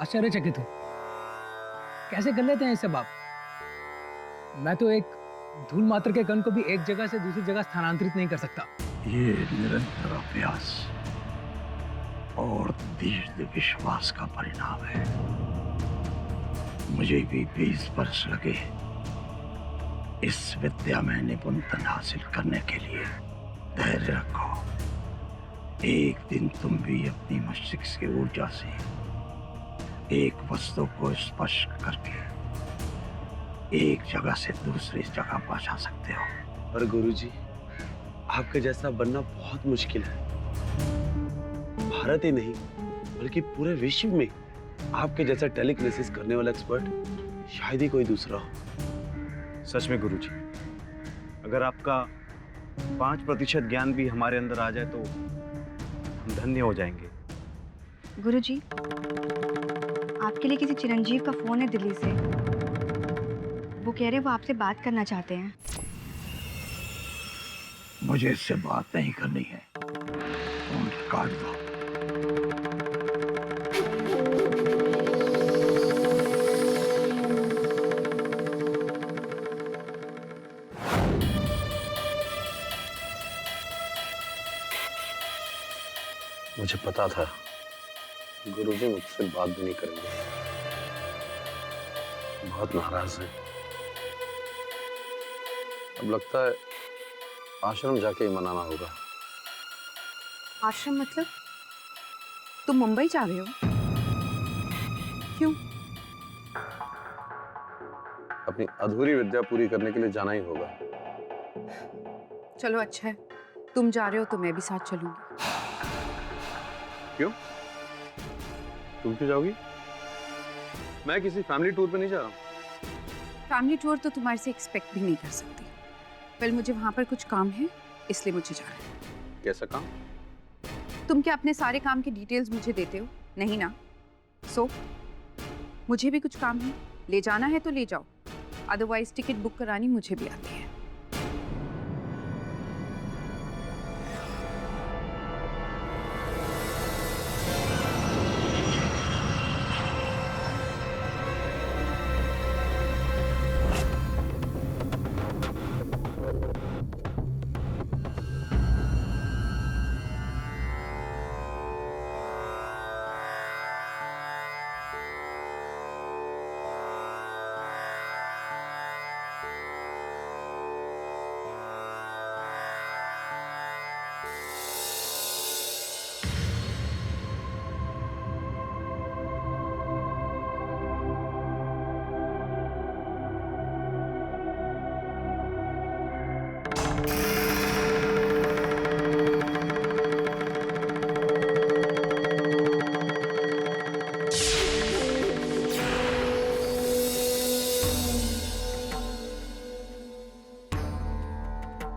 आश्चर्यचकित हूँ। कैसे कर लेते हैं ये सब आप? मैं तो एक धूल मात्र के कण को भी एक जगह से दूसरी जगह स्थानांतरित नहीं कर सकता। ये निरंतर अभ्यास और दृढ़ विश्वास का परिणाम है। मुझे भी 20 वर्ष लगे इस विद्या में निपुणता हासिल करने के लिए। धैर्य रखो, एक दिन तुम भी अपनी मस्तिष्क की ऊर्जा से एक वस्तु को स्पर्श करके एक जगह से दूसरी जगह पहुंचा सकते हो। पर गुरुजी, आपके जैसा बनना बहुत मुश्किल है। भारत ही नहीं बल्कि पूरे विश्व में आपके जैसा टेलीकिनेसिस करने वाला एक्सपर्ट शायद ही कोई दूसरा हो। सच में गुरुजी, अगर आपका 5% ज्ञान भी हमारे अंदर आ जाए तो हम धन्य हो जाएंगे। गुरुजी, आपके लिए किसी चिरंजीव का फोन है दिल्ली से। वो कह रहे वो आपसे बात करना चाहते हैं। मुझे इससे बात नहीं करनी है, फोन काट दो। मुझे पता था गुरुजी मुझसे बात भी नहीं करेंगे। बहुत नाराज हैं। अब लगता है आश्रम जाके ही मनाना होगा। आश्रम मतलब? तुम मुंबई जा रहे हो? क्यों? अपनी अधूरी विद्या पूरी करने के लिए जाना ही होगा। चलो अच्छा है, तुम जा रहे हो तो मैं भी साथ चलूंगी। क्यों? तुम क्यों जाओगी? मैं किसी फैमिली टूर पे नहीं जा रहा हूँ। फैमिली टूर तो तुम्हारे से एक्सपेक्ट भी नहीं कर सकती। कल मुझे वहां पर कुछ काम है, इसलिए मुझे जाना है। कैसा काम? तुम क्या अपने सारे काम की डिटेल्स मुझे देते हो? नहीं ना? सो मुझे भी कुछ काम है, ले जाना है तो ले जाओ, अदरवाइज टिकट बुक करानी मुझे भी आती है।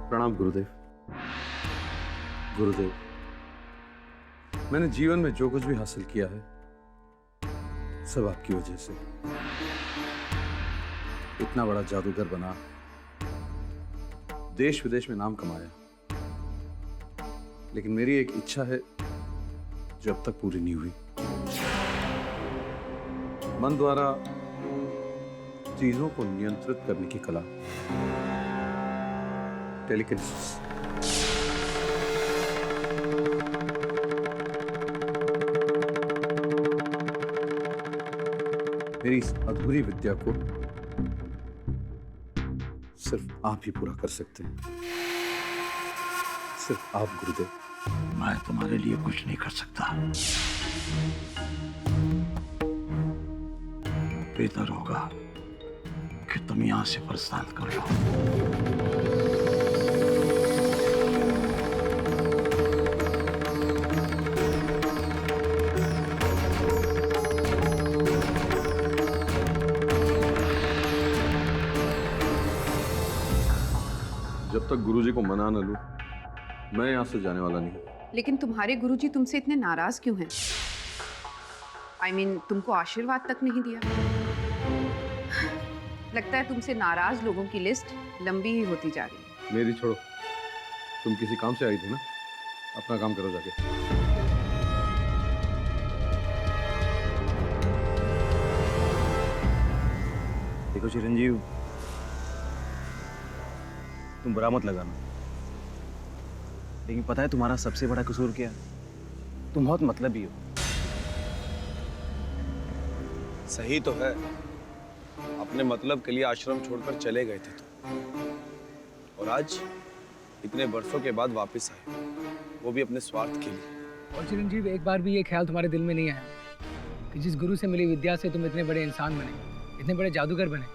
प्रणाम गुरुदेव। गुरुदेव, मैंने जीवन में जो कुछ भी हासिल किया है सब आपकी वजह से। इतना बड़ा जादूगर बना, देश विदेश में नाम कमाया, लेकिन मेरी एक इच्छा है जो अब तक पूरी नहीं हुई। मन द्वारा चीजों को नियंत्रित करने की कला, टेलीकिनेसिस। मेरी इस अधूरी विद्या को सिर्फ आप ही पूरा कर सकते हैं, सिर्फ आप गुरुदेव। मैं तुम्हारे लिए कुछ नहीं कर सकता। बेहतर होगा कि तुम यहां से प्रस्थान कर लो। जब तक गुरुजी को मना न लूं, मैं यहां से जाने वाला नहीं। लेकिन तुम्हारे गुरुजी तुमसे इतने नाराज क्यों हैं? I mean, तुमको आशीर्वाद तक नहीं दिया। लगता है तुमसे नाराज लोगों की लिस्ट लंबी ही होती जा रही है। मेरी छोड़ो, तुम किसी काम से आई थी ना, अपना काम करो जाके। देखो चिरंजीव, तुम बुरा मत लगाना, लेकिन पता है तुम्हारा सबसे बड़ा कसूर क्या है? तुम बहुत मतलबी हो। सही तो है, अपने मतलब के लिए आश्रम छोड़कर चले गए थे तुम, और आज इतने बरसों के बाद वापस आए, वो भी अपने स्वार्थ के लिए। और चिरंजीव, एक बार भी ये ख्याल तुम्हारे दिल में नहीं आया कि जिस गुरु से मिली विद्या से तुम इतने बड़े इंसान बने, इतने बड़े जादूगर बने,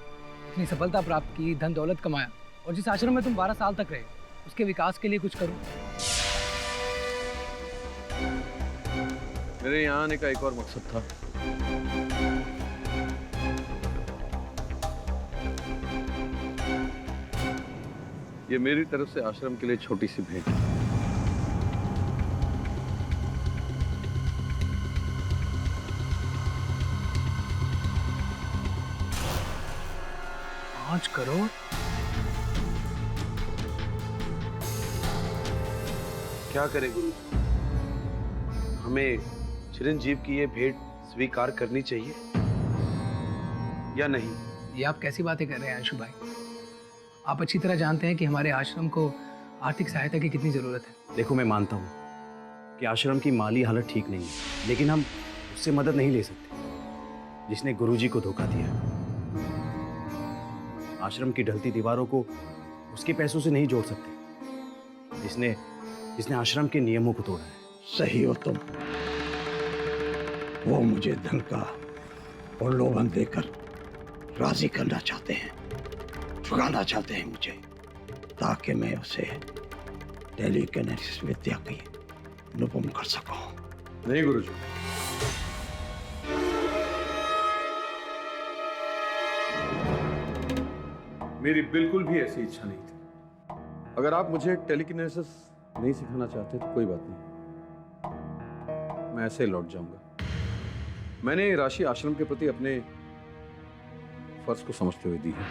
इतनी सफलता प्राप्त की, धन दौलत कमाया, और जिस आश्रम में तुम 12 साल तक रहे, उसके विकास के लिए कुछ करो? मेरे यहाँ आने का एक और मकसद था। ये मेरी तरफ से आश्रम के लिए छोटी सी भेंट है। पाँच करोड़? क्या करें गुरु, हमें चिरंजीव की ये भेंट स्वीकार करनी चाहिए या नहीं? ये आप कैसी बातें कर रहे हैं अंशु भाई? आप अच्छी तरह जानते हैं कि हमारे आश्रम को आर्थिक सहायता की कितनी ज़रूरत है। देखो, मैं मानता हूँ कि आश्रम की माली हालत ठीक नहीं है, लेकिन हम उससे मदद नहीं ले सकते जिसने गुरुजी को धोखा दिया। आश्रम की ढलती दीवारों को उसके पैसों से नहीं जोड़ सकते जिसने आश्रम के नियमों को तोड़ा है। सही हो तुम। वो मुझे धन का प्रलोभन देकर राजी करना चाहते हैं, चुकाना चाहते हैं मुझे, ताकि मैं उसे टेलीकिनेसिस विद्या की निपुण कर सकूं। नहीं गुरुजी, मेरी बिल्कुल भी ऐसी इच्छा नहीं थी। अगर आप मुझे टेलीकिनेसिस नहीं सिखाना चाहते तो कोई बात नहीं, मैं ऐसे ही लौट जाऊंगा। मैंने ये राशि आश्रम के प्रति अपने फर्ज को समझते हुए दी है।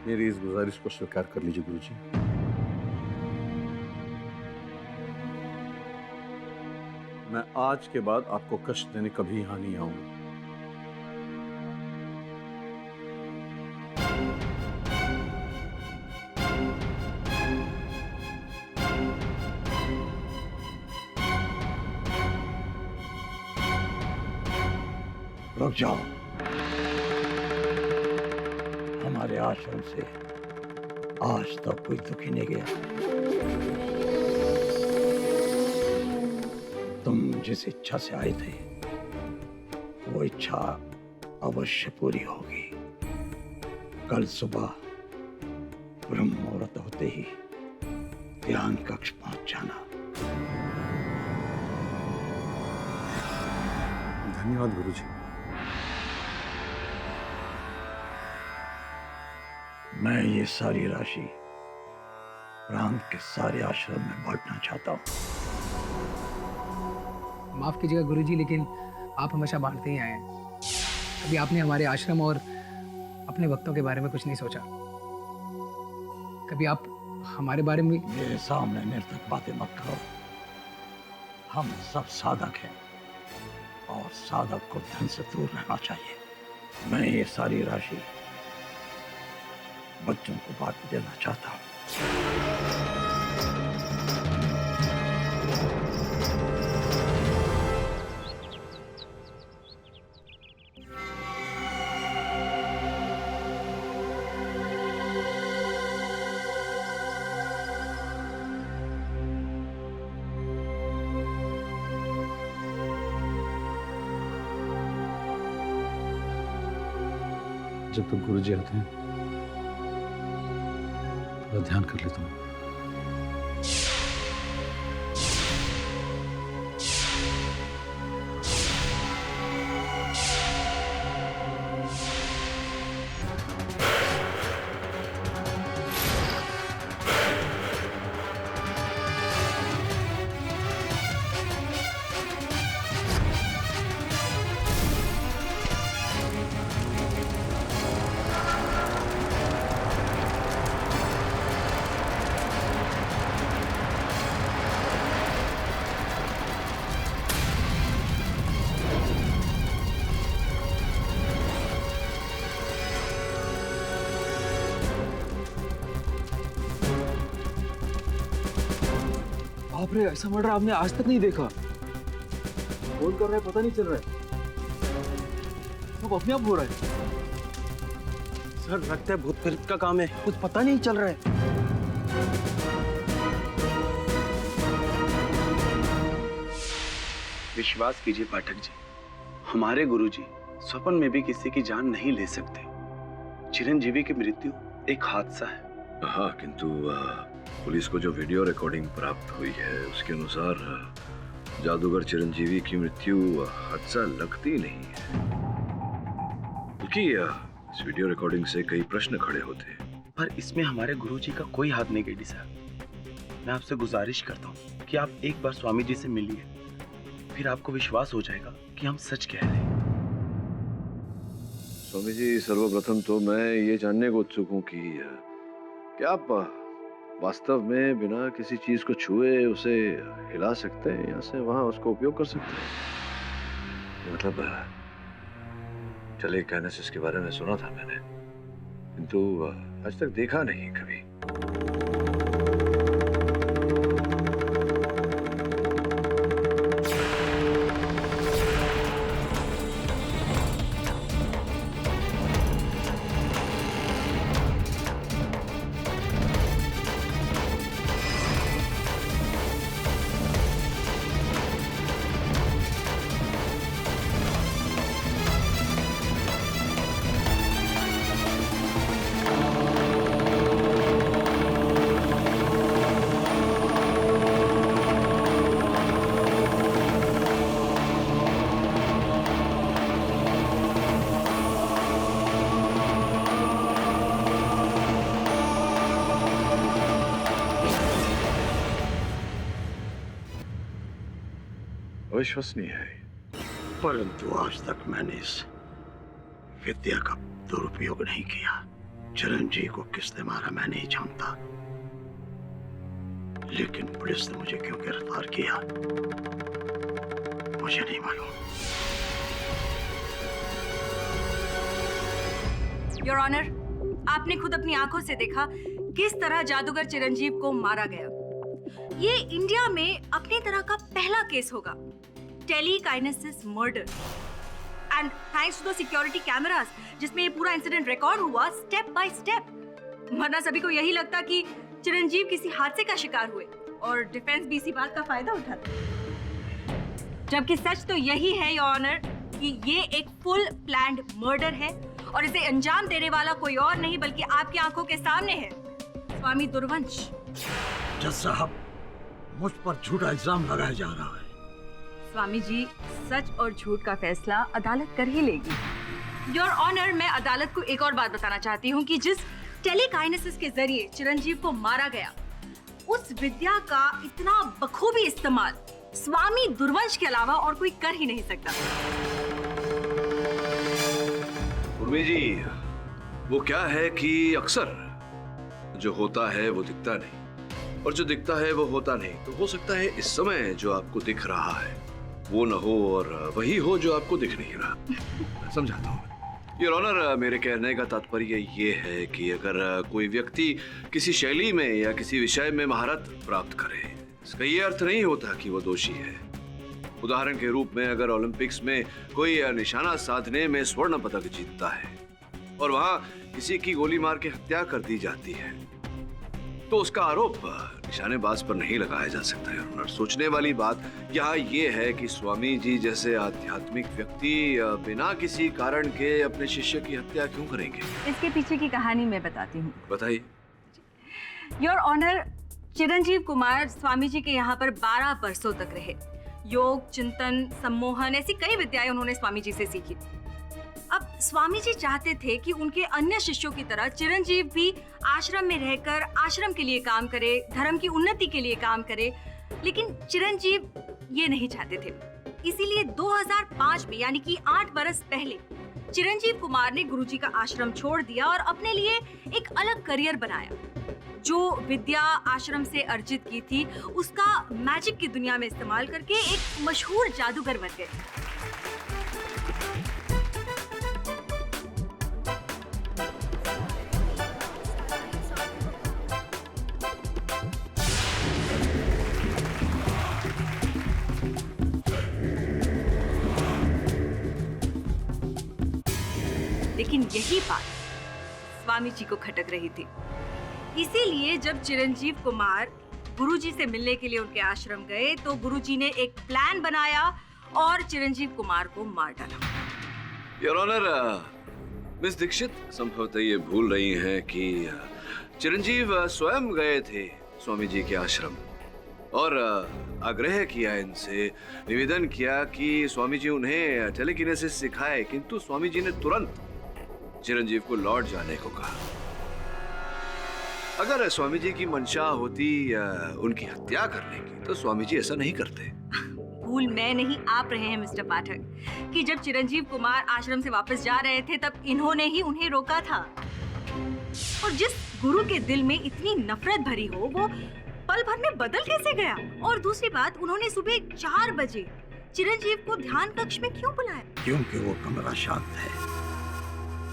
मेरी इस गुजारिश को स्वीकार कर लीजिए गुरुजी। मैं आज के बाद आपको कष्ट देने कभी यहां नहीं आऊंगा। रुक जाओ। हमारे आश्रम से आज तक कोई दुखी नहीं गया। तुम जिस इच्छा से आए थे वो इच्छा अवश्य पूरी होगी। कल सुबह ब्रह्म मुहूर्त होते ही ध्यान कक्ष पहुंच जाना। धन्यवाद गुरुजी। मैं ये सारी राशि प्रांत के सारे आश्रम में बांटना चाहता हूँ। माफ कीजिएगा गुरुजी, लेकिन आप हमेशा बांटते ही आए हैं। कभी आपने हमारे आश्रम और अपने भक्तों के बारे में कुछ नहीं सोचा? कभी आप हमारे बारे में? मेरे सामने निर्थक बातें मत करो। हम सब साधक हैं और साधक को धन से दूर रहना चाहिए। मैं ये सारी राशि बच्चों को बांट देना चाहता हूँ। जब तक गुरुजी आते हैं थोड़ा ध्यान कर लेता हूँ। बाप रे, ऐसा मर्डर आपने आज तक नहीं देखा। कौन कर रहा है पता नहीं चल रहा है, सब अपने आप हो रहा है। सर लगता है भूत प्रेत का काम है, कुछ पता नहीं चल रहा है। विश्वास कीजिए पाठक जी, हमारे गुरुजी स्वप्न में भी किसी की जान नहीं ले सकते। चिरंजीवी की मृत्यु एक हादसा है। हाँ, किंतु पुलिस को जो वीडियो रिकॉर्डिंग प्राप्त हुई है उसके अनुसार जादूगर चिरंजीवी की मृत्यु हादसा लगती नहीं है, बल्कि इस वीडियो रिकॉर्डिंग से कई प्रश्न खड़े होते हैं। पर इसमें हमारे गुरुजी का कोई हाथ नहीं गेडी साहब। मैं आपसे गुजारिश करता हूँ कि आप एक बार स्वामी जी से मिलिए, फिर आपको विश्वास हो जाएगा कि हम सच कह रहे हैं। स्वामी जी, सर्वप्रथम तो मैं ये जानने को उत्सुक हूँ कि क्या आप वास्तव में बिना किसी चीज को छुए उसे हिला सकते हैं, यहाँ से वहां उसको उपयोग कर सकते हैं? मतलब टेलीकाइनेसिस के बारे में सुना था मैंने, किंतु आज तक देखा नहीं कभी। अविश्वसनीय है, परंतु आज तक मैंने इस विद्या का दुरुपयोग नहीं किया। चिरंजीव को किसने मारा मैं नहीं जानता, लेकिन पुलिस ने मुझे क्यों गिरफ्तार किया मुझे नहीं मालूम। योर ऑनर, आपने खुद अपनी आंखों से देखा किस तरह जादूगर चिरंजीव को मारा गया। ये इंडिया में अपनी तरह का पहला केस होगा, telekinesis murder, and thanks to the security cameras जिसमें ये पूरा इंसिडेंट रिकॉर्ड हुआ स्टेप बाय स्टेप। वरना सभी को यही लगता कि चिरंजीव किसी हादसे का शिकार हुए और डिफेंस भी इसी बात का फायदा उठाता, जबकि सच तो यही है योर ऑनर कि ये एक फुल प्लान्ड मर्डर है और इसे अंजाम देने वाला कोई और नहीं बल्कि आपकी आंखों के सामने है, स्वामी दुर्वंश। जज साहब, मुझ पर झूठा इल्जाम लगाया जा रहा है। स्वामी जी, सच और झूठ का फैसला अदालत कर ही लेगी। योर ऑनर, मैं अदालत को एक और बात बताना चाहती हूँ कि जिस टेलीकाइनेसिस के जरिए चिरंजीव को मारा गया, उस विद्या का इतना बखूबी इस्तेमाल स्वामी दुर्वंश के अलावा और कोई कर ही नहीं सकता। उर्मी जी, वो क्या है कि अक्सर जो होता है वो दिखता नहीं और जो दिखता है वो होता नहीं। तो हो सकता है इस समय जो आपको दिख रहा है वो न हो और वही हो जो आपको दिख नहीं रहा। समझाता हूँ योर ऑनर, मेरे कहने का तात्पर्य ये है कि अगर कोई व्यक्ति किसी शैली में या किसी विषय में महारत प्राप्त करे, इसका ये अर्थ नहीं होता कि वो दोषी है। उदाहरण के रूप में अगर ओलंपिक्स में कोई निशाना साधने में स्वर्ण पदक जीतता है और वहां किसी की गोली मार के हत्या कर दी जाती है, तो उसका आरोप निशानेबाज पर नहीं लगाया जा सकता है। और सोचने वाली बात यहाँ ये है कि स्वामी जी जैसे आध्यात्मिक व्यक्ति बिना किसी कारण के अपने शिष्य की हत्या क्यों करेंगे? इसके पीछे की कहानी मैं बताती हूँ। बताइए। योर ऑनर, चिरंजीव कुमार स्वामी जी के यहाँ पर 12 बरसों तक रहे। योग, चिंतन, सम्मोहन, ऐसी कई विद्याएं उन्होंने स्वामी जी से सीखी। अब स्वामी जी चाहते थे कि उनके अन्य शिष्यों की तरह चिरंजीव भी आश्रम में रहकर आश्रम के लिए काम करे, धर्म की उन्नति के लिए काम करे, लेकिन चिरंजीव ये नहीं चाहते थे। इसीलिए 2005 में, यानी कि 8 बरस पहले, चिरंजीव कुमार ने गुरुजी का आश्रम छोड़ दिया और अपने लिए एक अलग करियर बनाया। जो विद्या आश्रम से अर्जित की थी उसका मैजिक की दुनिया में इस्तेमाल करके एक मशहूर जादूगर बन गए। लेकिन यही बात स्वामी जी को खटक रही थी। इसीलिए जब चिरंजीव कुमार गुरुजी से मिलने के लिए उनके आश्रम गए तो गुरुजी ने एक प्लान बनाया और चिरंजीव कुमार को मार डाला। योर ऑनर, मिस दीक्षित संभवतः ये भूल रही हैं कि चिरंजीव स्वयं गए थे स्वामी जी के आश्रम और आग्रह किया, इनसे निवेदन किया कि स्वामी जी उन्हें टेलीकिनेसिस सिखाए, किंतु स्वामी जी ने तुरंत चिरंजीव को लौट जाने को कहा। अगर स्वामी जी की मंशा होती उनकी हत्या करने की तो स्वामी जी ऐसा नहीं करते। भूल मैं नहीं, आप रहे हैं मिस्टर पाठक, कि जब चिरंजीव कुमार आश्रम से वापस जा रहे थे तब इन्होंने ही उन्हें रोका था। और जिस गुरु के दिल में इतनी नफरत भरी हो वो पल भर में बदल कैसे गया? और दूसरी बात, उन्होंने सुबह 4 बजे चिरंजीव को ध्यान कक्ष में क्यों बुलाया? क्योंकि वो कमरा शांत है,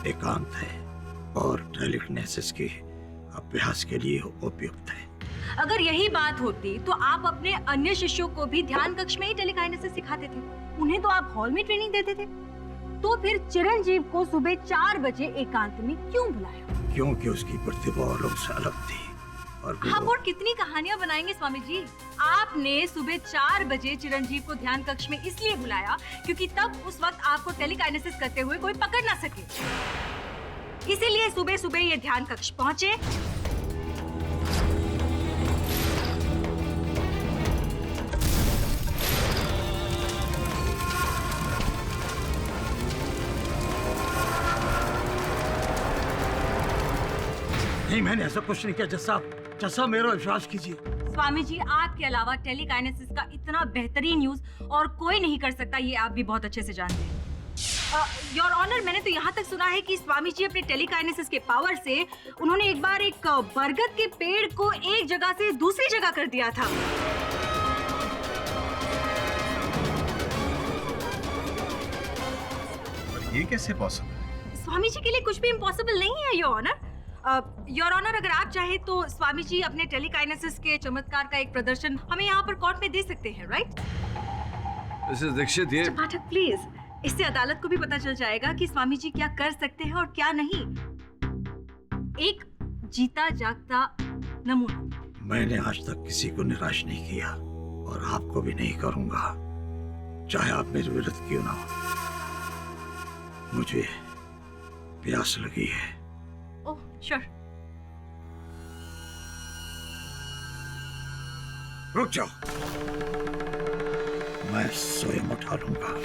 एकांत है और टेलीकिनेसिस के अभ्यास के लिए उपयुक्त है। अगर यही बात होती तो आप अपने अन्य शिष्यों को भी ध्यान कक्ष में ही टेलीकाइनेसिस सिखाते थे, उन्हें तो आप हॉल में ट्रेनिंग देते थे। तो फिर चिरंजीव को सुबह 4 बजे एकांत में क्यों बुलाया? क्योंकि उसकी प्रतिभा औरों से अलग थी। और हम और कितनी कहानियां बनाएंगे स्वामी जी। आपने सुबह 4 बजे चिरंजीव को ध्यान कक्ष में इसलिए बुलाया क्योंकि तब उस वक्त आपको टेलीकाइनेसिस करते हुए कोई पकड़ ना सके, इसीलिए सुबह सुबह ये ध्यान कक्ष पहुंचे। नहीं, मैंने ऐसा कुछ नहीं किया। जैसा मेरा विश्वास कीजिए। स्वामी जी, आपके अलावा टेलीकाइनेसिस का इतना बेहतरीन यूज और कोई नहीं कर सकता, ये आप भी बहुत अच्छे से जानते हैं। योर ऑनर, मैंने तो यहाँ तक सुना है कि स्वामी जी अपने टेलीकाइनेसिस के पावर से उन्होंने एक बार एक बरगद के पेड़ को एक जगह से दूसरी जगह कर दिया था। ये कैसे पॉसिबल है? स्वामी जी के लिए कुछ भी इम्पॉसिबल नहीं है योर ऑनर। योर ऑनर, अगर आप चाहे तो स्वामी जी अपने टेलीकाइनेसिस के चमत्कार का एक प्रदर्शन हमें यहाँ पर कोर्ट में दे सकते हैं, राइट? मिसेस दीक्षित, ये पाठक प्लीज, इससे अदालत को भी पता चल जाएगा कि स्वामी जी क्या कर सकते हैं और क्या नहीं। एक जीता जागता नमूना। मैंने आज तक किसी को निराश नहीं किया और आपको भी नहीं करूंगा, चाहे आप मेरे विरुद्ध क्यों ना हो। मुझे प्यास लगी है। ओह, श्योर। रुक जाओ, मैं स्वयं उठा लूंगा।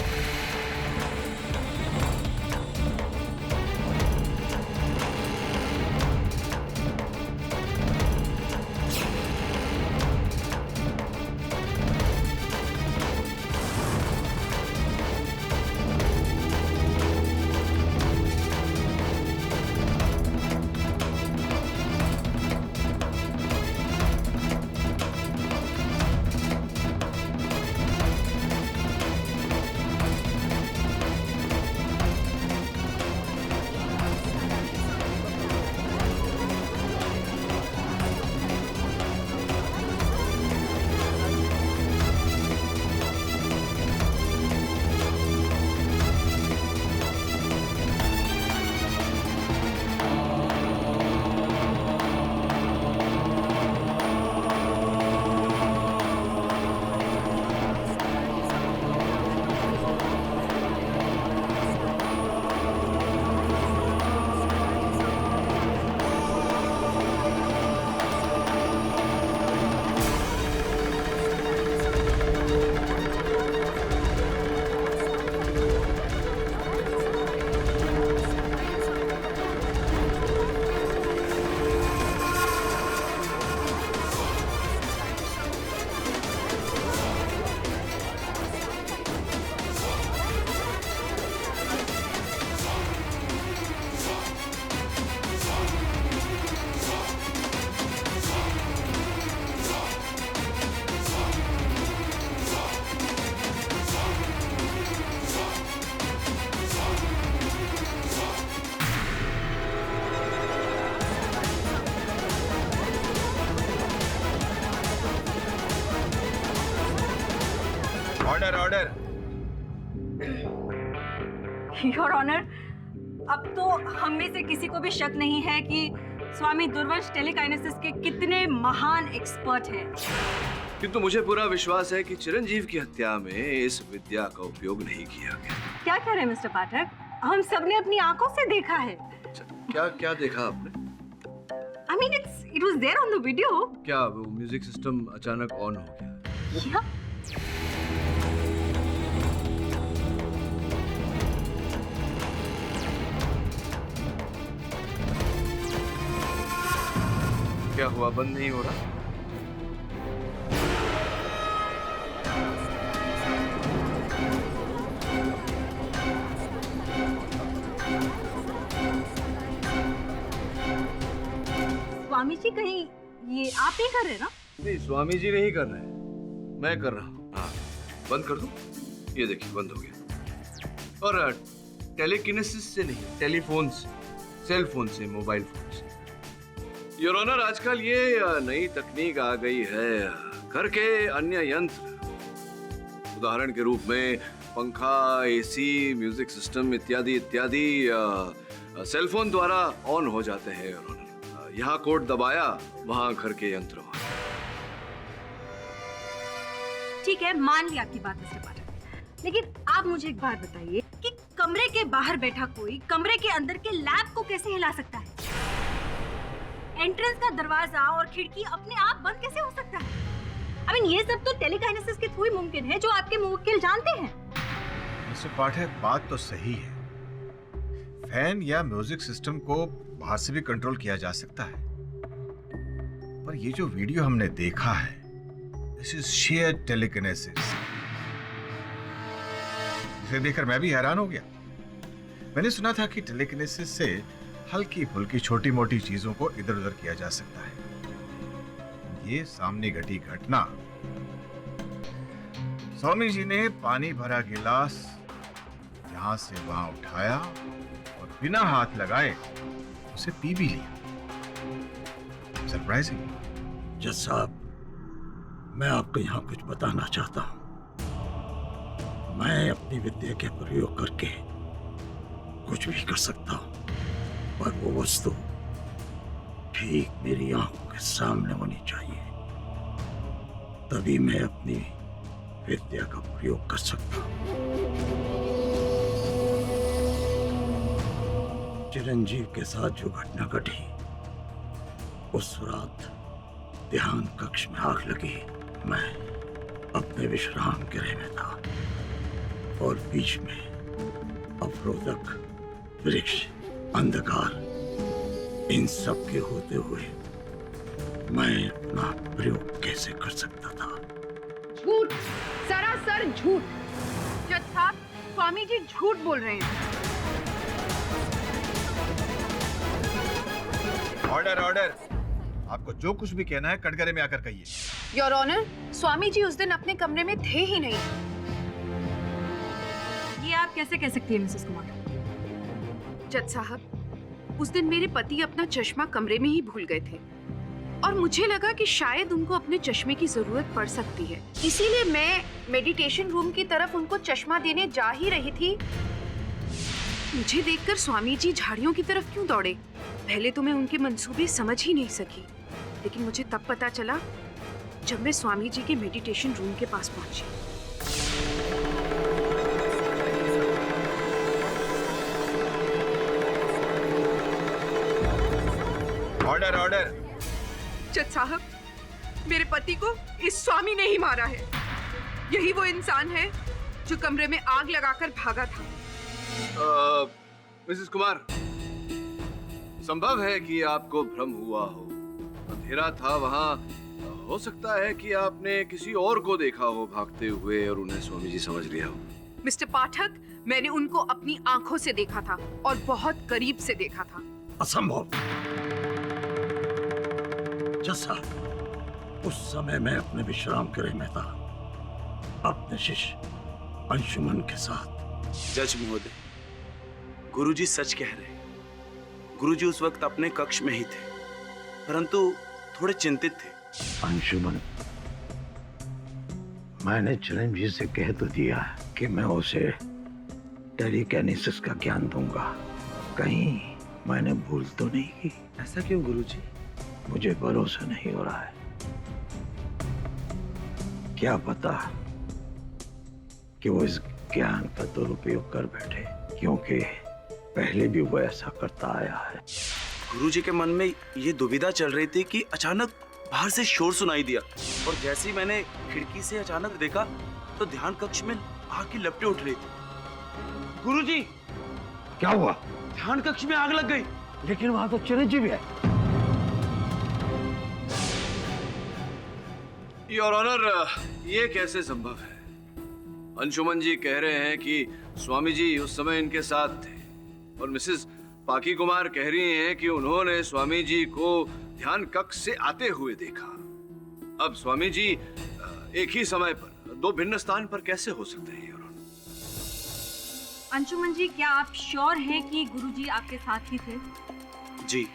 Order order. योर ऑनर, अब तो हम में से किसी को भी शक नहीं है कि स्वामी दुर्वंश टेलीकाइनेसिस के कितने महान एक्सपर्ट हैं। किंतु मुझे पूरा विश्वास है कि चिरंजीव की हत्या में इस विद्या का उपयोग नहीं किया गया। क्या कह रहे हैं मिस्टर पाठक? हम सबने अपनी आंखों से देखा है। अच्छा, क्या क्या देखा आपने? I mean, it was there on the video. क्या वो म्यूजिक सिस्टम अचानक ऑन हो गया? Yeah. क्या हुआ, बंद नहीं हो रहा? स्वामी जी कहीं ये आप ही कर रहे हैं ना? नहीं, स्वामी जी नहीं कर रहे हैं, मैं कर रहा हूँ। हाँ, बंद कर दूं? ये देखिए बंद हो गया। और टेलीकिनेसिस से नहीं, टेलीफोन से, सेल फोन से, मोबाइल फोन से। योर ऑनर, आजकल ये नई तकनीक आ गई है, घर के अन्य यंत्र, उदाहरण के रूप में पंखा, एसी, म्यूजिक सिस्टम इत्यादि इत्यादि सेल फोन द्वारा ऑन हो जाते हैं। योर ऑनर, यहाँ कोड दबाया, वहां घर के यंत्र वहां। ठीक है, मान ली आपकी बात मिस्टर पाठक, लेकिन आप मुझे एक बात बताइए कि कमरे के बाहर बैठा कोई कमरे के अंदर के लैब को कैसे हिला सकता है? एंट्रेंस का दरवाजा और खिड़की अपने आप बंद कैसे हो सकता है? I mean, ये सब तो टेलीकाइनेसिस के थ्रू ही मुमकिन है, जो आपके मुवक्किल जानते हैं। मिस्टर पाठक, बात तो सही है। फैन या म्यूजिक सिस्टम को बाहर से भी कंट्रोल किया जा सकता है, पर ये जो वीडियो हमने देखा है, दिस इज शेयर टेलीकिनेसिस। इसे देखकर मैं भी हैरान हो गया। मैंने सुना था कि टेलीकिनेसिस से हल्की फुल्की छोटी मोटी चीजों को इधर उधर किया जा सकता है। ये सामने घटी घटना, स्वामी जी ने पानी भरा गिलास यहां से वहां उठाया और बिना हाथ लगाए उसे पी भी लिया। सरप्राइजिंग। जज साहब, मैं आपको यहाँ कुछ बताना चाहता हूँ। मैं अपनी विद्या के प्रयोग करके कुछ भी कर सकता हूँ, पर वो वस्तु ठीक मेरी आंखों के सामने होनी चाहिए, तभी मैं अपनी विद्या का प्रयोग कर सकता हूँ। चिरंजीव के साथ जो घटना घटी, उस रात ध्यान कक्ष में आग लगी। मैं अपने विश्राम गृह में था और बीच में अवरोधक, वृक्ष, अंधकार, इन सब के होते हुए मैं अपना प्रयोग कैसे कर सकता था? झूठ, सरासर झूठ। जज साहब, स्वामी जी झूठ बोल रहे हैं। Order order. आपको जो कुछ भी कहना है कटघरे में आकर कहिए। योर ऑनर, स्वामी जी उस दिन अपने कमरे में थे ही नहीं। ये आप कैसे कह सकती हैं मिसेस कुमार? जज साहब, उस दिन मेरे पति अपना चश्मा कमरे में ही भूल गए थे और मुझे लगा कि शायद उनको अपने चश्मे की जरूरत पड़ सकती है, इसीलिए मैं मेडिटेशन रूम की तरफ उनको चश्मा देने जा ही रही थी। मुझे देखकर स्वामी जी झाड़ियों की तरफ क्यों दौड़े? पहले तो मैं उनके मंसूबे समझ ही नहीं सकी, लेकिन मुझे तब पता चला जब मैं स्वामी जी के मेडिटेशन रूम के पास पहुंची। Order order. जज साहब, मेरे पति को इस स्वामी ने ही मारा है। यही वो इंसान है जो कमरे में आग लगाकर भागा था। मिसेस कुमार, संभव है कि आपको भ्रम हुआ हो, अंधेरा था वहां। हो सकता है कि आपने किसी और को देखा हो भागते हुए और उन्हें स्वामी जी समझ लिया हो। मिस्टर पाठक, मैंने उनको अपनी आंखों से देखा था और बहुत करीब से देखा था। असंभव। जज साहब, उस समय मैं अपने विश्राम गृह में था, अपने शिष्य अंशुमन के साथ। जज महोदय, गुरुजी सच कह रहे हैं। गुरुजी उस वक्त अपने कक्ष में ही थे, परंतु थोड़े चिंतित थे। अंशुमन, मैंने चिरंजीव से कह तो दिया कि मैं उसे टेलीकिनेसिस का ज्ञान दूंगा, कहीं मैंने भूल तो नहीं की? ऐसा क्यों गुरुजी? मुझे भरोसा नहीं हो रहा है। क्या पता कि वो इस ज्ञान का दुरुपयोग कर बैठे, क्योंकि पहले भी वो ऐसा करता आया है। गुरुजी के मन में ये दुविधा चल रही थी कि अचानक बाहर से शोर सुनाई दिया और जैसे ही मैंने खिड़की से अचानक देखा तो ध्यान कक्ष में आग की लपटें उठ रही थी। गुरुजी, क्या हुआ? ध्यान कक्ष में आग लग गई। लेकिन वहां तो चिरंजीव है। योर ऑनर, ये कैसे संभव है? अंशुमन जी कह रहे हैं कि स्वामी जी उस समय इनके साथ थे और मिसेस पाकी कुमार कह रही हैं कि उन्होंने स्वामी जी को ध्यान कक्ष से आते हुए देखा। अब स्वामी जी एक ही समय पर दो भिन्न स्थान पर कैसे हो सकते हैं योर ऑनर? अंशुमन जी, क्या आप श्योर हैं कि गुरुजी आपके साथ ही थे? जी।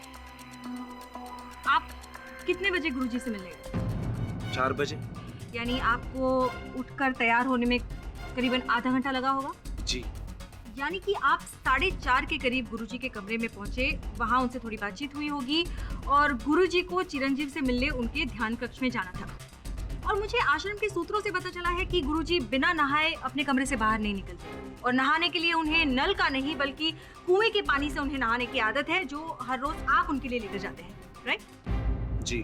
आप कितने बजे गुरुजी से मिलने गए? 4 बजे। यानी आपको उठकर तैयार होने में करीबन आधा घंटा लगा होगा? जी। यानी कि आप 4:30 के करीब गुरुजी के कमरे में पहुंचे, वहां उनसे थोड़ी बातचीत हुई होगी और गुरुजी को चिरंजीव से मिलने उनके ध्यान कक्ष में जाना था। और मुझे आश्रम के सूत्रों से पता चला है कि गुरुजी बिना नहाए अपने कमरे से बाहर नहीं निकलते और नहाने के लिए उन्हें नल का नहीं बल्कि कुएं के पानी से उन्हें नहाने की आदत है, जो हर रोज आप उनके लिए लेकर जाते हैं, राइट? जी।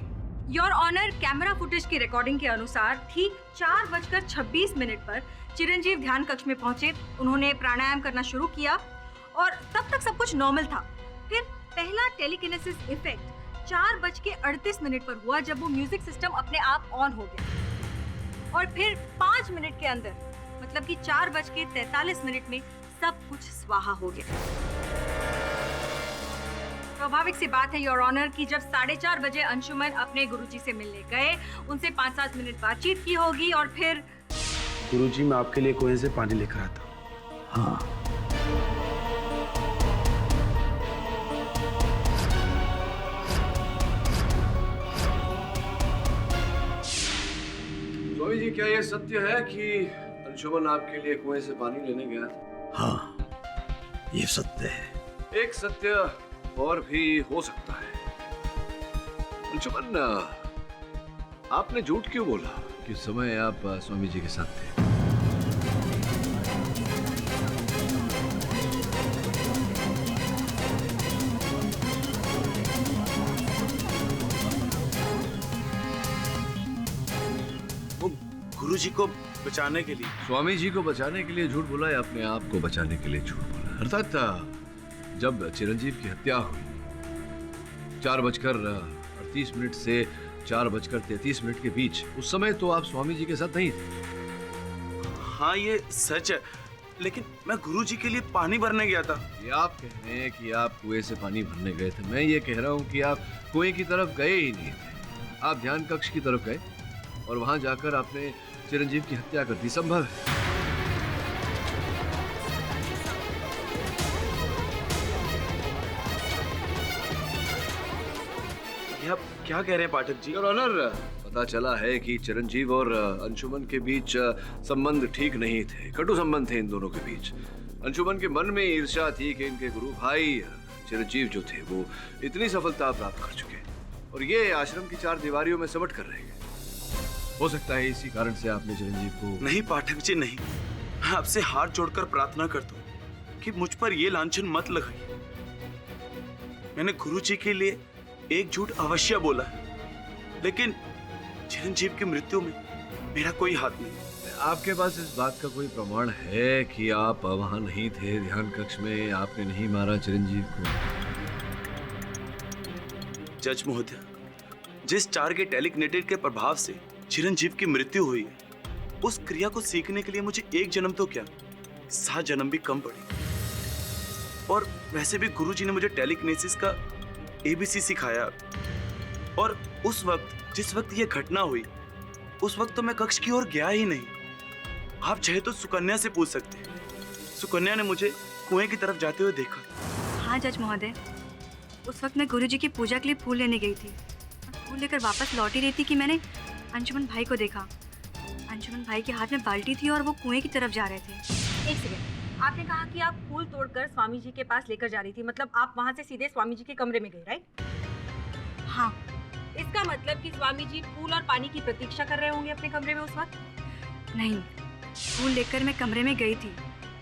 योर ऑनर, कैमरा फुटेज की रिकॉर्डिंग के अनुसार ठीक 4:26 पर चिरंजीव ध्यान कक्ष में पहुंचे। उन्होंने प्राणायाम करना शुरू किया और तब तक सब कुछ नॉर्मल था। फिर पहला टेलीकिनेसिस इफेक्ट 4:38 पर हुआ, जब वो म्यूजिक सिस्टम अपने आप ऑन हो गया और फिर 5 मिनट के अंदर, मतलब कि 4:43 में सब कुछ स्वाहा हो गया। स्वाभाविक सी बात है योर ऑनर कि जब 4:30 बजे अंशुमन अपने गुरुजी से मिलने गए, उनसे 5-7 मिनट बातचीत की होगी और फिर गुरुजी, मैं आपके लिए कुएं से पानी लेकर आता। हाँ, स्वामी जी, क्या यह सत्य है कि अंशुमन आपके लिए कुएं से पानी लेने गया था? हाँ, ये सत्य है। एक सत्य और भी हो सकता है। अंशुमन, आपने झूठ क्यों बोला कि उस समय आप स्वामी जी के साथ थे? वो गुरुजी को बचाने के लिए। स्वामी जी को बचाने के लिए झूठ बोला या अपने आप को बचाने के लिए झूठ बोला? अर्थात जब चिरंजीव की हत्या हुई 4:38 से 4:33 के बीच, उस समय तो आप स्वामी जी के साथ नहीं थे। हाँ, ये सच है, लेकिन मैं गुरुजी के लिए पानी भरने गया था। ये आप कह रहे हैं कि आप कुएं से पानी भरने गए थे, मैं ये कह रहा हूँ कि आप कुएं की तरफ गए ही नहीं थे। आप ध्यान कक्ष की तरफ गए और वहां जाकर आपने चिरंजीव की हत्या कर दी। संभव है? आप क्या कह रहे हैं पाठक जी? योर ऑनर, पता चला है कि चिरंजीव और अंशुमन के बीच संबंध ठीक नहीं थे, कटु संबंध थे इन दोनों के बीच। अंशुमन के मन में ईर्ष्या थी कि इनके गुरु भाई चिरंजीव जो थे वो इतनी सफलता प्राप्त कर चुके और ये आश्रम की 4 दीवारियों में सिमट कर रह गए। हो सकता है इसी कारण से आपने चिरंजीव को... नहीं पाठक जी, नहीं। मैं आपसे हाथ जोड़कर प्रार्थना करता हूँ कि मुझ पर ये लांछन मत लगाइए। मैंने गुरुजी के लिए एक झूठ अवश्य बोला है, लेकिन चिरंजीव की मृत्यु में मेरा कोई हाथ नहीं। आपके पास इस बात का कोई प्रमाण है कि आप वहां नहीं थे ध्यान कक्ष में, आपने नहीं मारा चिरंजीव को? जज महोदय, जिस टारगेट टेलीकिनेटेड के प्रभाव से चिरंजीव की मृत्यु हुई है, उस क्रिया को सीखने के लिए मुझे 1 जन्म तो क्या 7 जन्म भी कम पड़े। और वैसे भी गुरुजी ने मुझे टेलीकिनेसिस का ABC सिखाया। और उस वक्त, जिस वक्त ये घटना हुई, उस वक्त तो मैं कक्ष की ओर गया ही नहीं। आप चाहे तो सुकन्या से पूछ सकते हैं। सुकन्या ने मुझे कुएं की तरफ जाते हुए देखा। हाँ जज महोदय, उस वक्त मैं गुरुजी की पूजा के लिए फूल लेने गई थी और फूल लेकर वापस लौटी रही थी कि मैंने अंशुमन भाई को देखा। अंशुमन भाई के हाथ में बाल्टी थी और वो कुएं की तरफ जा रहे थे। एक सेकंड, आपने कहा कि आप फूल तोड़कर स्वामी जी के पास लेकर जा रही थी, मतलब आप वहां से सीधे स्वामी जी के कमरे में गई, राइट? हाँ, इसका मतलब कि स्वामी जी फूल और पानी की प्रतीक्षा कर रहे होंगे अपने कमरे में उस वक्त? नहीं, फूल लेकर मैं कमरे में गई थी,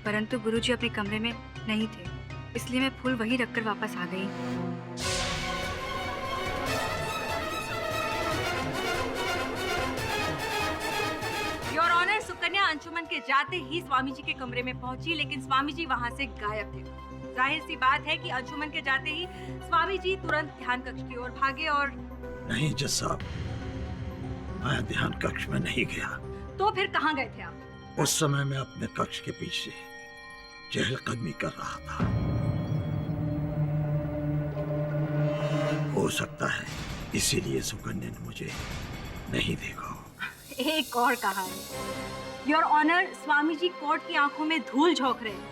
परंतु गुरुजी अपने कमरे में नहीं थे, इसलिए मैं फूल वहीं रखकर वापस आ गई। योर ऑनर, सुकन्या अंशुमन के जाते ही स्वामी जी के कमरे में पहुंची, लेकिन स्वामी जी वहां से गायब थे। जाहिर सी बात है कि अंशुमन के जाते ही स्वामी जी तुरंत ध्यान कक्ष की ओर भागे और नहीं जज साहब, मैं ध्यान कक्ष में नहीं गया। तो फिर कहाँ गए थे आप? उस समय मैं अपने कक्ष के पीछे चहलकदमी कर रहा था। हो सकता है इसीलिए सुकन्या ने मुझे नहीं देखा। एक और कहानी। Your honour, Swami ji court की आंखों में धूल झोंक रहे हैं।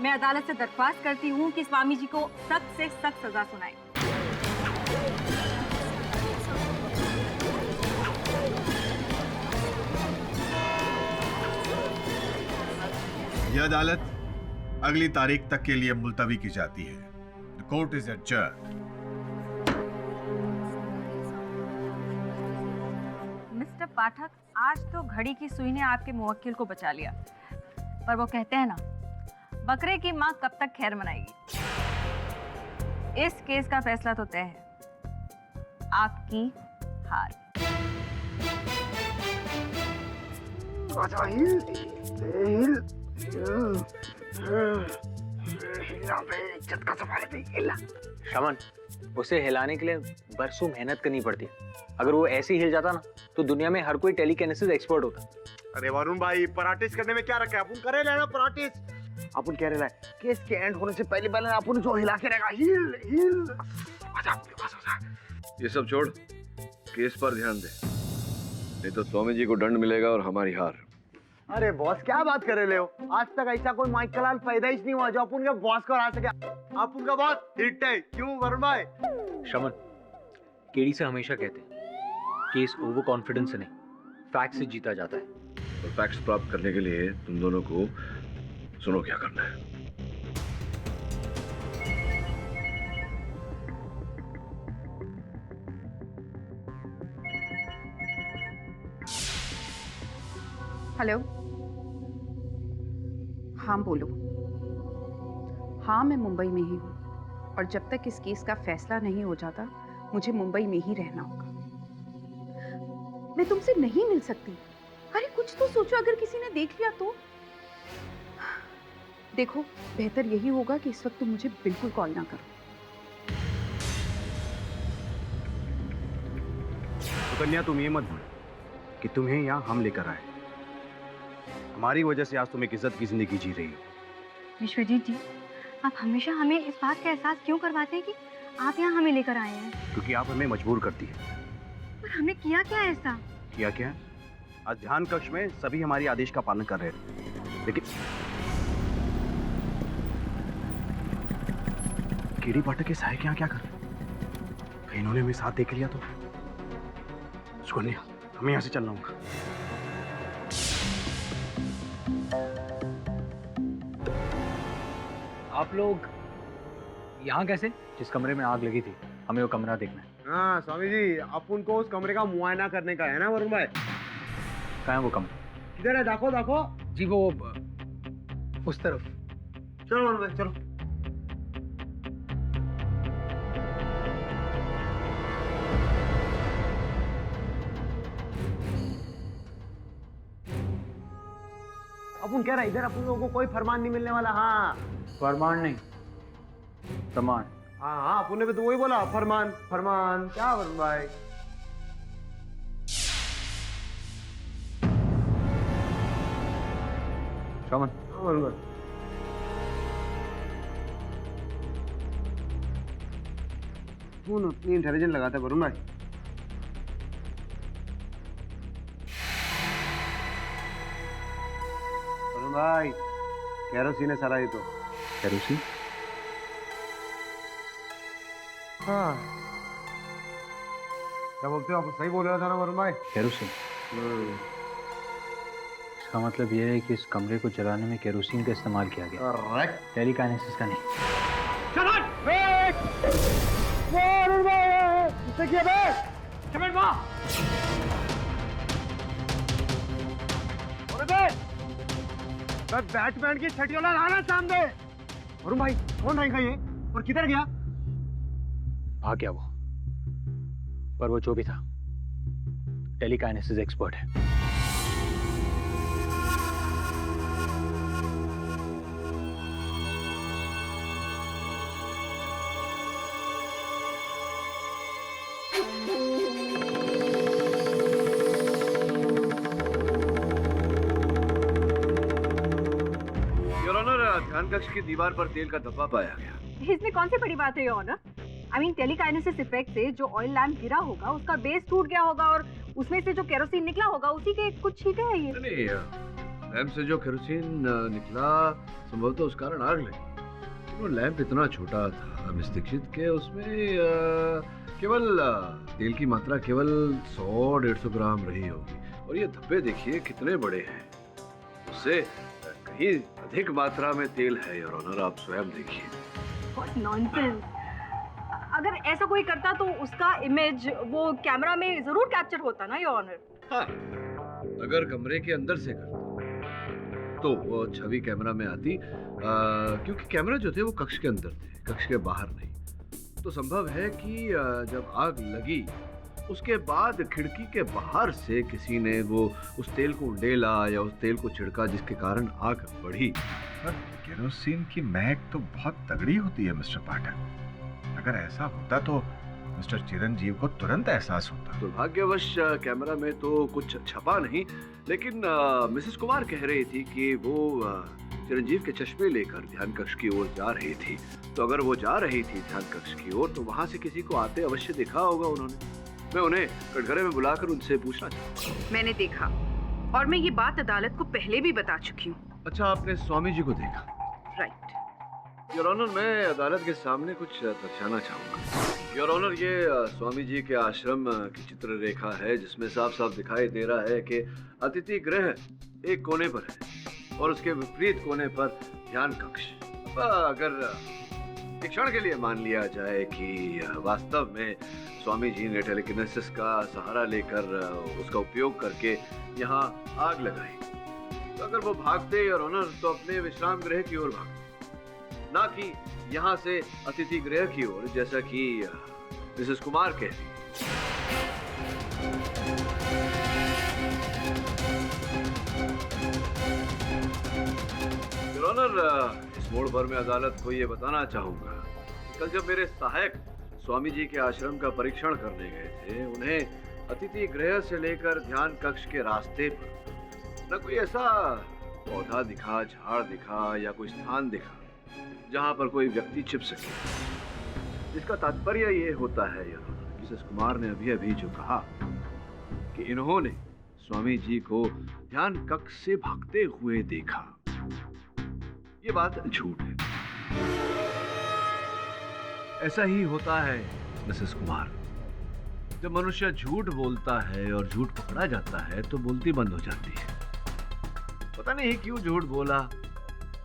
मैं अदालत से दरख्वास्त करती हूँ कि स्वामी जी को सख्त से सख्त सजा सुनाए। यह अदालत अगली तारीख तक के लिए मुलतवी की जाती है। The court is adjourned. Mister Pathak, आज तो घड़ी की सुई ने आपके मुवक्किल को बचा लिया, पर वो कहते हैं ना, बकरे की माँ कब तक खैर मनाएगी। इस केस का फैसला तो तय है, आपकी हार। शमन, उसे हिलाने के लिए बरसों मेहनत करनी पड़ती है। अगर वो ऐसे ही हिल जाता ना तो दुनिया में हर कोई टेलीकिनेसिस एक्सपर्ट होता। अरे वरुण भाई, प्रैक्टिस करने में क्या रखा है? अपन करे लेना प्रैक्टिस। अपन कह रहे हैं केस के एंड होने से पहले अपन जो हिला के रहेगा, हिल हिल। आजा। ये सब छोड़, केस पर ध्यान दे, नहीं तो स्वामी जी को दंड मिलेगा और हमारी हार। अरे बॉस, क्या बात कर रहे हो? आज तक ऐसा कोई माइकल पैदा ही नहीं हुआ जो अपन के बॉस को हरा सके। अपन का बॉस हिट है, क्यों वरुण भाई? शमन, केडी से हमेशा कहते हैं केस ओवर कॉन्फिडेंस से नहीं, फैक्ट से जीता जाता है। और फैक्ट्स प्राप्त करने के लिए तुम दोनों को सुनो क्या करना है। हेलो, हाँ बोलो। हाँ, मैं मुंबई में ही हूँ और जब तक इस केस का फैसला नहीं हो जाता मुझे मुंबई में ही रहना होगा। मैं तुमसे नहीं मिल सकती। अरे कुछ तो सोचो, अगर किसी ने देख लिया तो। देखो, बेहतर यही होगा कि इस वक्त तुम मुझे बिल्कुल कॉल ना करो। सुकन्या, तुम ये मत भूलो कि तुम्हें यहाँ हम लेकर आए। हमारी वजह से आज तुम एक इज्जत की जिंदगी जी रही हो। विश्वजीत जी, आप हमेशा हमें इस बात का एहसास क्यों करवाते हैं कि आप यहाँ हमें लेकर आए हैं? क्योंकि आप हमें मजबूर करती है। पर हमने किया क्या ऐसा? क्या? आज ध्यान कक्ष में सभी हमारी आदेश का पालन कर रहे थे, लेकिन केडी पाठक के सहायक यहाँ क्या कर रहे? कहीं इन्होंने हमें साथ देख लिया तो? सुकन्या, हमें यहाँ से चलना होगा। आप लोग यहाँ कैसे? जिस कमरे में आग लगी थी, हमें वो कमरा देखना है। हाँ स्वामी जी, अपन को उस कमरे का मुआयना करने का है ना वरुण भाई? कहाँ है वो कमरा? किधर है? देखो। जी वो उस तरफ। चलो वरुण भाई, चलो। अपन कह रहा है इधर अपन लोगों को कोई फरमान नहीं मिलने वाला। हाँ, फरमान नहीं, प्रमाण। हाँ, अपन ने भी तो वही बोला, फरमान। क्या वरुण भाई? शमन, वरुण भाई, तू अपनी इंटेलिजेंस लगाता है वरुण भाई। वरुण भाई, केरोसिन है सारा ये तो। केरोसिन? हाँ, क्या बोलते हो आप? सही बोल रहा था ना वरुण भाई? केरोसिन? इसका मतलब यह है कि इस कमरे को जलाने में केरोसिन का इस्तेमाल किया गया, करेक्ट। टेलीकाइनेसिस का नहीं। बैटमैन की छठी वाला लाना सामने। अरुण भाई कौन रहेगा ये और किधर गया? भाग गया वो, पर वो जो भी था टेलीकाइनेसिस एक्सपर्ट है। योर ऑनर, ध्यान कक्ष की दीवार पर तेल का धब्बा पाया गया। इसमें कौन सी बड़ी बात है your honour? I mean telekinesis effect से जो ऑयल लैम्प गिरा होगा उसका बेस टूट गया होगा और उसमें से जो केरोसिन निकला होगा उसी के कुछ छींटे हैं ये। नहीं, लैंप से जो केरोसिन निकला संभवतः उस कारण आग लगी। वो लैंप इतना छोटा था मिस दीक्षित के उसमें केवल तेल की मात्रा केवल 100-150 ग्राम रही होगी, और ये धब्बे देखिए कितने बड़े हैं। उससे कहीं अधिक मात्रा में तेल है योर ऑनर, आप स्वयं देखिए। What nonsense! अगर ऐसा कोई करता तो उसका इमेज वो कैमरा में जरूर कैप्चर होता ना योर ऑनर। हाँ, अगर कमरे के अंदर से करता तो वो छवि कैमरा में आती, क्योंकि कैमरा जो थे वो कक्ष के अंदर थे, कक्ष के बाहर नहीं। तो संभव है कि जब आग लगी उसके बाद खिड़की के बाहर से किसी ने वो उस तेल को उंडेला या उस तेल को छिड़का, जिसके कारण आग बढ़ी। पर केरोसिन की महक तो बहुत तगड़ी होती है मिस्टर पाठक। अगर ऐसा होता तो मिस्टर चिरंजीव को तुरंत एहसास होता। दुर्भाग्यवश कैमरा में तो कुछ छपा नहीं, लेकिन मिसेस कुमार कह रही थी कि वो चिरंजीव के चश्मे लेकर ध्यान कक्ष की ओर जा रही थी। तो अगर वो जा रही थी ध्यान कक्ष की ओर तो वहां से किसी को आते अवश्य देखा होगा उन्होंने। मैं उन्हें कटघरे में बुलाकर उनसे पूछना चाहूँगा। मैंने देखा और मैं ये बात अदालत को पहले भी बता चुकी हूँ। अच्छा, आपने स्वामी जी को देखा? राइट। योर ऑनर, मैं अदालत के सामने कुछ दर्शाना चाहूँगा। योर ऑनर, ये स्वामी जी के आश्रम की चित्र रेखा है, जिसमें साफ साफ दिखाई दे रहा है कि अतिथि गृह एक कोने पर है और उसके विपरीत कोने पर ध्यान कक्ष। अगर एक क्षण के लिए मान लिया जाए कि वास्तव में स्वामी जी ने टेलीकिनेसिस का सहारा लेकर उसका उपयोग करके यहाँ आग लगाई, तो अगर वो भागते और ऑनर तो अपने विश्राम गृह की ओर भागते, ना कि यहाँ से अतिथि गृह की ओर, जैसा कि मिसेस कुमार कहती। ऑनर, इस मोड़ पर मैं अदालत को ये बताना चाहूंगा, कल जब मेरे सहायक स्वामी जी के आश्रम का परीक्षण करने गए थे, उन्हें अतिथि गृह से लेकर ध्यान कक्ष के रास्ते पर न कोई ऐसा पौधा दिखा, झाड़ दिखा या कोई स्थान दिखा जहां पर कोई व्यक्ति छिप सके। इसका तात्पर्य ये होता है मिसेस कुमार ने अभी अभी जो कहा कि इन्होंने स्वामी जी को ध्यान कक्ष से भागते हुए देखा, ये बात झूठ है। ऐसा ही होता है मिसेस कुमार, जब मनुष्य झूठ बोलता है और झूठ पकड़ा जाता है तो बोलती बंद हो जाती है। पता नहीं क्यों झूठ बोला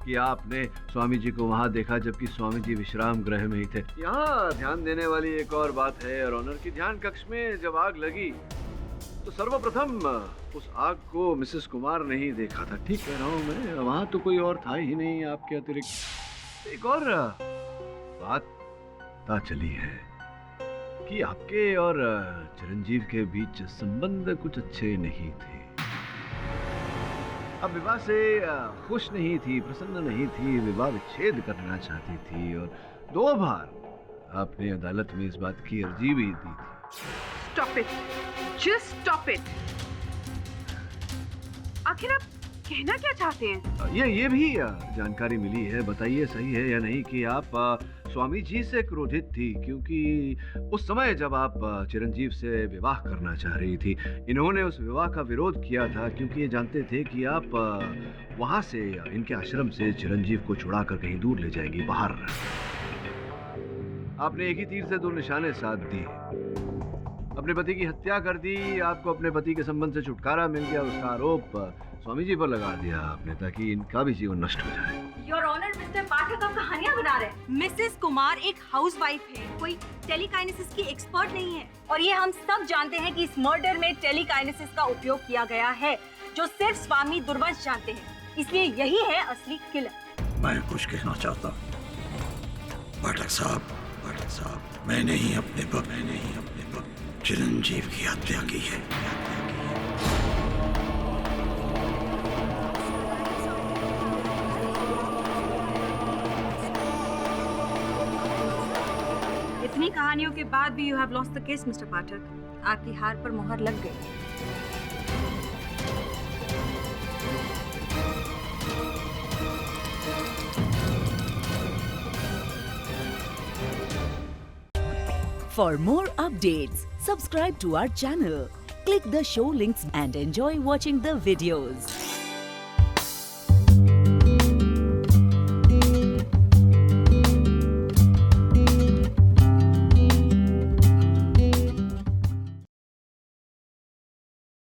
कि आपने स्वामी जी को वहां देखा जबकि स्वामी जी विश्राम गृह में ही थे। यहाँ ध्यान देने वाली एक और बात है और ऑनर की ध्यान कक्ष में जब आग लगी तो सर्वप्रथम उस आग को मिसेस कुमार ने ही देखा था। ठीक कह रहा हूँ मैं, वहां तो कोई और था ही नहीं आपके अतिरिक्त। एक और बात पता चली है कि आपके और चिरंजीव के बीच संबंध कुछ अच्छे नहीं थे। अब विवाह से खुश नहीं थी, प्रसन्न नहीं थी, विवाह विच्छेद करना चाहती थी और 2 बार आपने अदालत में इस बात की अर्जी भी दी थी। Stop it. Just stop it. आखिर आप कहना क्या चाहते हैं? ये भी जानकारी मिली है, बताइए सही है या नहीं, कि आप स्वामी जी से क्रोधित थी क्योंकि उस समय जब आप चिरंजीव से विवाह करना चाह रही थी, इन्होंने उस विवाह का विरोध किया था क्योंकि ये जानते थे कि आप वहां से, इनके आश्रम से चिरंजीव को छुड़ाकर कहीं दूर ले जाएंगी, बाहर। आपने एक ही तीर से 2 निशाने साध दिए। अपने पति की हत्या कर दी, आपको अपने पति के संबंध से छुटकारा मिल गया, उसका आरोप स्वामी जी पर लगा दिया आपने ताकि इनका भी जीवन नष्ट हो जाए। योर ऑनर, मिस्टर पाठक अब कहानियां बना रहे हैं। मिसेस कुमार एक हाउसवाइफ है, कोई टेलीकाइनेसिस की एक्सपर्ट नहीं है। और ये हम सब जानते हैं कि इस मर्डर में टेलीकाइनेसिस का उपयोग किया गया है, जो सिर्फ स्वामी दुर्वंश जानते हैं। इसलिए यही है असली किलर। मैं कुछ कहना चाहता हूँ पाठक साहब, मैंने ही अपने भक्त चिरंजीव की हत्या की है। इतनी कहानियों के बाद भी you have lost the case mister Pathak. आपकी हार पर मोहर लग गई। For more updates, subscribe to our channel, click the show links and enjoy watching the videos.